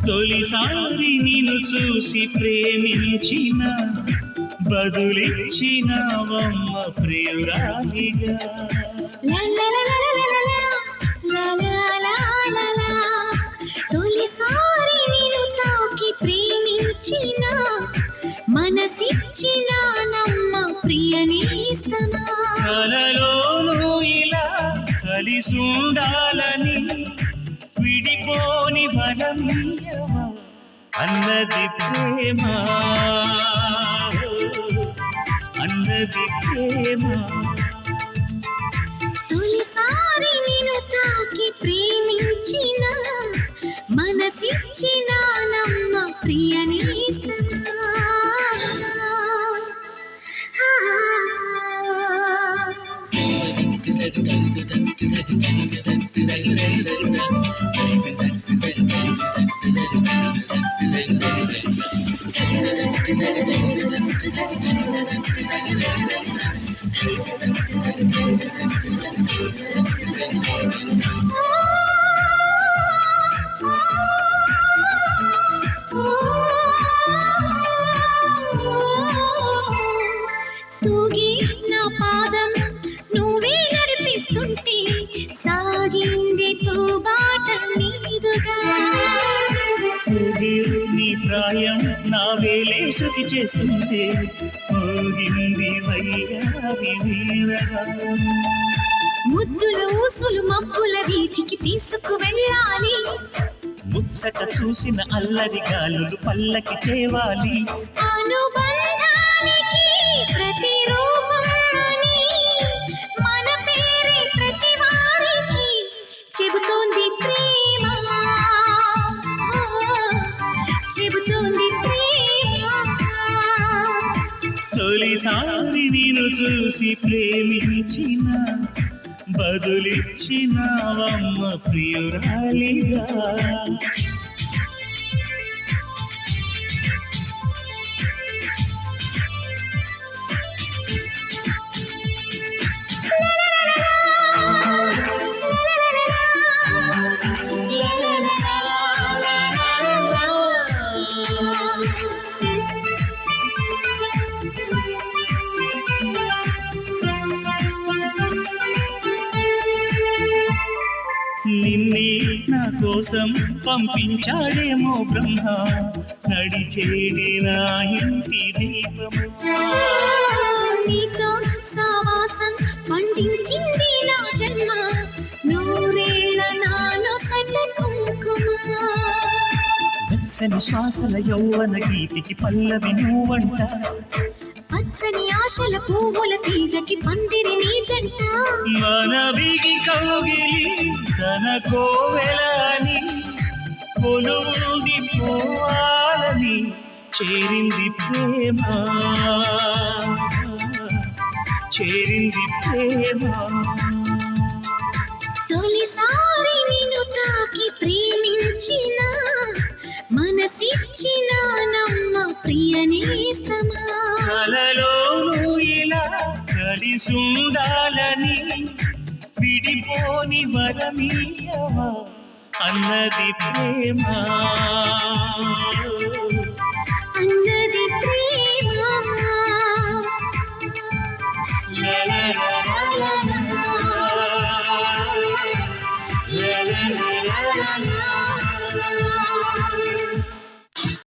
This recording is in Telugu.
తొలిసారి నిన్ను చూసి ప్రేమించిన బదులిచ్చినవమ్మ ప్రియురాలిగా. తొలిసారి నిన్ను తాకి ప్రేమించిన మనసిచ్చిన నమ్మ ప్రియనేస్తమా. కలలోనూ ఇలా కలిసుండాలని విడిపోని వరమీయవా అన్నది ప్రేమ, అన్నది ప్రేమ. తొలిసారి నిన్ను తాకి ప్రేమించిన మనసిచ్చిన నమ్మ ప్రియనేస్తమా. తూగి నా పాదం నువ్వే నడిపిస్తుంటే సాగింది తూబాట మీదుగా. నీ ప్రాయం నా వేలే శృతి చేస్తుంటే మోగింది వయ్యారి వీణగా. ముద్దుల ఊసులు మబ్బుల వీధికి తీసుకు వెళ్ళాలి. ముచ్చట చూసిన అల్లరి గాలులు పల్లకి తేవాలి. అనుబంధానికి ప్రతిరూపమని మన పేరే ప్రతి వారికి చెబుతోంది ప్రేమ, చెబుతోంది ప్రేమ. తొలిసారి నిన్ను చూసి ప్రేమించిన బదులిచ్చినవమ్మ ప్రియురాలిగా. నిన్నే నా కోసం పంపించాడేమో బ్రహ్మ, నడిచేడి నా ఇంటి దీపము. నీతో సావాసం పండించింది నా జన్మ, నూరేళ్ళ నాలో సట కుంకుమ. వెచ్చని శ్వాసల యౌవన గీతికి పల్లవి నువ్వంట, పచ్చని ఆశల పువ్వుల తీగకి పందిరి నీ జంట. మనవిగి కౌగిలి తన కోవెలని కొలువుండి పోవాలని చేరింది ప్రేమ, చేరింది ప్రేమ. తొలిసారి నిన్ను తాకి ప్రేమించిన మనసిచ్చిన నమ్మ ప్రియనేస్తమా. కలలోనూ ఇలా కలిసుండాలని విడిపోని వరమీయవా అన్నది ప్రేమ, అన్నది ప్రేమ. la la la la la la la la la la.